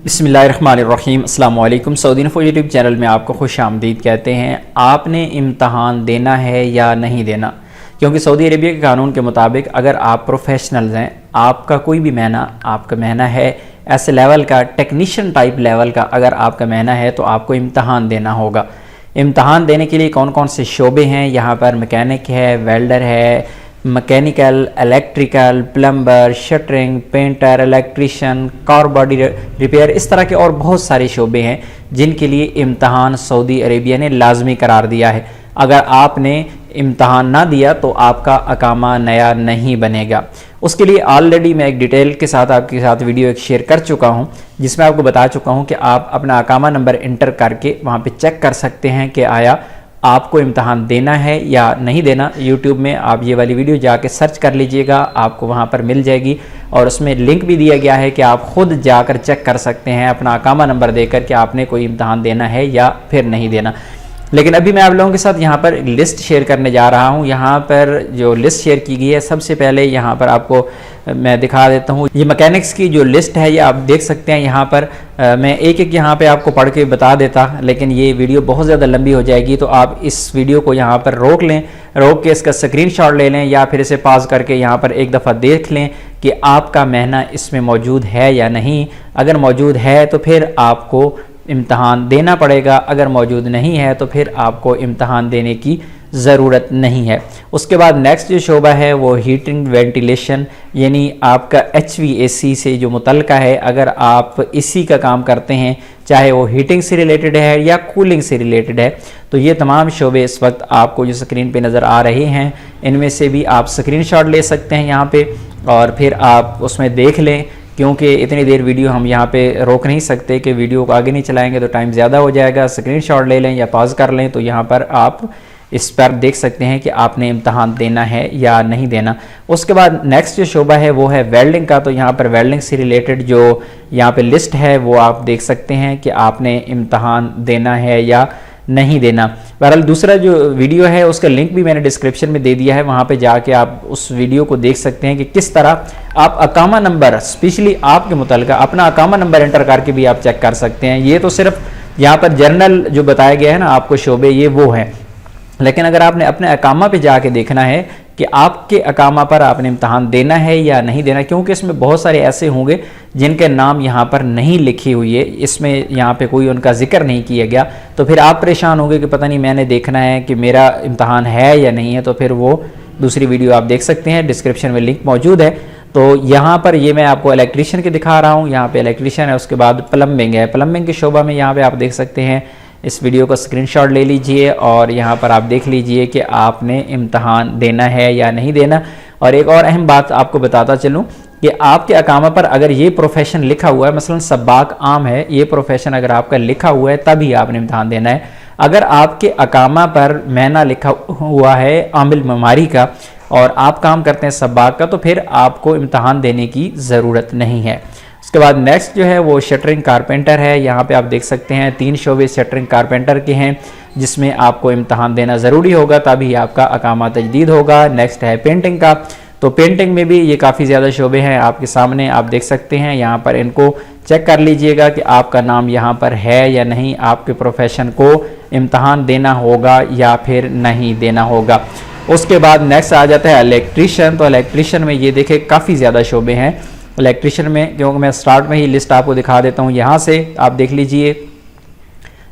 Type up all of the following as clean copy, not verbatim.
बिस्मिल्लाहिर्रहमानिर्रहीम अस्सलाम वालेकुम। सऊदी इन्फो यूट्यूब चैनल में आपको खुश आमदीद कहते हैं। आपने इम्तहान देना है या नहीं देना, क्योंकि सऊदी अरेबिया के कानून के मुताबिक अगर आप प्रोफेशनल्स हैं, आपका कोई भी महना, आपका महना है ऐसे लेवल का, टेक्नीशियन टाइप लेवल का अगर आपका महना है तो आपको इम्तहान देना होगा। इम्तहान देने के लिए कौन कौन से शोबे हैं यहाँ पर? मैकेनिक है, वेल्डर है, mechanical, electrical, plumber, shuttering, painter, electrician, car body repair, इस तरह के और बहुत सारे शोबे हैं जिनके लिए इम्तहान सऊदी अरेबिया ने लाजमी करार दिया है। अगर आपने इम्तहान ना दिया तो आपका अकामा नया नहीं बनेगा। उसके लिए ऑलरेडी मैं एक डिटेल के साथ आपके साथ वीडियो एक शेयर कर चुका हूं, जिसमें आपको बता चुका हूं कि आप अपना अकामा नंबर इंटर करके वहां पे चेक कर सकते हैं कि आया आपको इम्तहान देना है या नहीं देना। यूट्यूब में आप ये वाली वीडियो जाके सर्च कर लीजिएगा, आपको वहाँ पर मिल जाएगी और उसमें लिंक भी दिया गया है कि आप खुद जाकर चेक कर सकते हैं अपना अकामा नंबर देकर कि आपने कोई इम्तहान देना है या फिर नहीं देना। लेकिन अभी मैं आप लोगों के साथ यहाँ पर लिस्ट शेयर करने जा रहा हूँ। यहाँ पर जो लिस्ट शेयर की गई है, सबसे पहले यहाँ पर आपको मैं दिखा देता हूँ। ये मैकेनिक्स की जो लिस्ट है ये आप देख सकते हैं। यहाँ पर मैं एक एक यहाँ पे आपको पढ़ के बता देता, लेकिन ये वीडियो बहुत ज़्यादा लंबी हो जाएगी, तो आप इस वीडियो को यहाँ पर रोक लें, रोक के इसका स्क्रीनशॉट ले लें या फिर इसे पॉज करके यहाँ पर एक दफ़ा देख लें कि आपका महना इसमें मौजूद है या नहीं। अगर मौजूद है तो फिर आपको इम्तहान देना पड़ेगा, अगर मौजूद नहीं है तो फिर आपको इम्तहान देने की ज़रूरत नहीं है। उसके बाद नेक्स्ट जो शोबा है वो हीटिंग वेंटिलेशन, यानी आपका HVAC से जो मुतल्लिका है। अगर आप इसी का काम करते हैं, चाहे वो हीटिंग से रिलेटेड है या कूलिंग से रिलेटेड है, तो ये तमाम शोबे इस वक्त आपको जो स्क्रीन पे नज़र आ रहे हैं, इनमें से भी आप स्क्रीनशॉट ले सकते हैं यहाँ पे और फिर आप उसमें देख लें। क्योंकि इतनी देर वीडियो हम यहाँ पे रोक नहीं सकते कि वीडियो को आगे नहीं चलाएंगे तो टाइम ज़्यादा हो जाएगा। स्क्रीनशॉट ले लें या पॉज कर लें तो यहाँ पर आप इस पर देख सकते हैं कि आपने इम्तहान देना है या नहीं देना। उसके बाद नेक्स्ट जो शोबा है वो है वेल्डिंग का। तो यहाँ पर वेल्डिंग से रिलेटेड जो यहाँ पे लिस्ट है वो आप देख सकते हैं कि आपने इम्तहान देना है या नहीं देना। बहरहाल दूसरा जो वीडियो है उसका लिंक भी मैंने डिस्क्रिप्शन में दे दिया है, वहाँ पे जाके आप उस वीडियो को देख सकते हैं कि किस तरह आप अकामा नंबर, स्पेशली आपके मुतल्लिका अपना अकामा नंबर एंटर करके भी आप चेक कर सकते हैं। ये तो सिर्फ यहाँ पर जनरल जो बताया गया है ना आपको शोबे, ये वो हैं, लेकिन अगर आपने अपने अकामा पे जाके देखना है कि आपके अकामा पर आपने इम्तहान देना है या नहीं देना, क्योंकि इसमें बहुत सारे ऐसे होंगे जिनके नाम यहाँ पर नहीं लिखी हुई है, इसमें यहाँ पे कोई उनका जिक्र नहीं किया गया, तो फिर आप परेशान होंगे कि पता नहीं मैंने देखना है कि मेरा इम्तहान है या नहीं है। तो फिर वो दूसरी वीडियो आप देख सकते हैं, डिस्क्रिप्शन में लिंक मौजूद है। तो यहाँ पर ये मैं आपको इलेक्ट्रीशियन के दिखा रहा हूँ, यहाँ पर इलेक्ट्रीशियन है। उसके बाद प्लम्बिंग है, प्लम्बिंग के शोबा में यहाँ पर आप देख सकते हैं। इस वीडियो का स्क्रीनशॉट ले लीजिए और यहाँ पर आप देख लीजिए कि आपने इम्तहान देना है या नहीं देना। और एक और अहम बात आपको बताता चलूँ कि आपके अकामा पर अगर ये प्रोफेशन लिखा हुआ है, मसलन सब्बाक आम है, ये प्रोफेशन अगर आपका लिखा हुआ है तभी आपने इम्तहान देना है। अगर आपके अकामा पर महना लिखा हुआ है आमिल ममारी का और आप काम करते हैं सब्बाक का, तो फिर आपको इम्तहान देने की ज़रूरत नहीं है। उसके बाद नेक्स्ट जो है वो शटरिंग कारपेंटर है। यहाँ पे आप देख सकते हैं 3 शोबे शटरिंग कारपेंटर के हैं, जिसमें आपको इम्तहान देना ज़रूरी होगा, तभी आपका अकामा तजदीद होगा। नेक्स्ट है पेंटिंग का। तो पेंटिंग में भी ये काफ़ी ज़्यादा शोबे हैं आपके सामने, आप देख सकते हैं। यहाँ पर इनको चेक कर लीजिएगा कि आपका नाम यहाँ पर है या नहीं, आपके प्रोफेशन को इम्तहान देना होगा या फिर नहीं देना होगा। उसके बाद नेक्स्ट आ जाता है इलेक्ट्रीशियन। तो इलेक्ट्रीशियन में ये देखें काफ़ी ज़्यादा शोबे हैं इलेक्ट्रिशियन में, क्योंकि मैं स्टार्ट में ही लिस्ट आपको दिखा देता हूँ। यहाँ से आप देख लीजिए,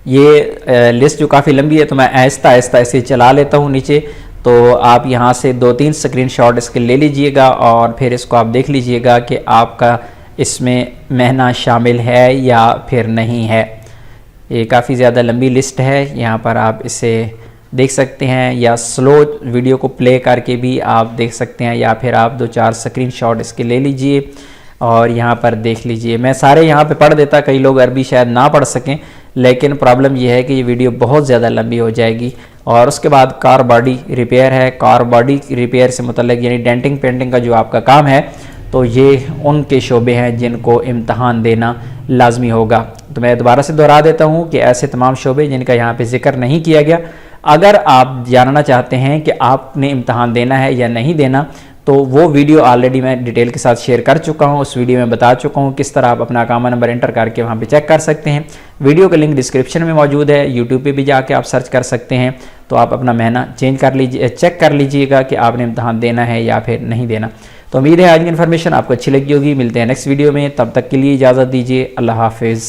ये लिस्ट जो काफ़ी लंबी है तो मैं आहिस्ता आहिस्ता इसे चला लेता हूँ नीचे। तो आप यहाँ से 2-3 स्क्रीनशॉट इसके ले लीजिएगा और फिर इसको आप देख लीजिएगा कि आपका इसमें महना शामिल है या फिर नहीं है। ये काफ़ी ज़्यादा लंबी लिस्ट है, यहाँ पर आप इसे देख सकते हैं या स्लो वीडियो को प्ले करके भी आप देख सकते हैं, या फिर आप 2-4 स्क्रीनशॉट इसके ले लीजिए और यहाँ पर देख लीजिए। मैं सारे यहाँ पे पढ़ देता, कई लोग अरबी शायद ना पढ़ सकें, लेकिन प्रॉब्लम यह है कि ये वीडियो बहुत ज़्यादा लंबी हो जाएगी। और उसके बाद कार बॉडी रिपेयर है। कार बॉडी रिपेयर से मुतल्लिक यानी डेंटिंग पेंटिंग का जो आपका काम है, तो ये उनके शोबे हैं जिनको इम्तहान देना लाजमी होगा। तो मैं दोबारा से दोहरा देता हूँ कि ऐसे तमाम शोबे जिनका यहाँ पर जिक्र नहीं किया गया, अगर आप जानना चाहते हैं कि आपने इम्तहान देना है या नहीं देना, तो वो वीडियो ऑलरेडी मैं डिटेल के साथ शेयर कर चुका हूँ। उस वीडियो में बता चुका हूँ किस तरह आप अपना अकामा नंबर एंटर करके वहाँ पे चेक कर सकते हैं। वीडियो का लिंक डिस्क्रिप्शन में मौजूद है, यूट्यूब पे भी जाके आप सर्च कर सकते हैं। तो आप अपना महीना चेंज कर लीजिए, चेक कर लीजिएगा कि आपने इम्तहान देना है या फिर नहीं देना। तो उम्मीद है आज की इन्फॉर्मेशन आपको अच्छी लगी होगी। मिलते हैं नेक्स्ट वीडियो में, तब तक के लिए इजाज़त दीजिए। अल्लाह हाफिज़।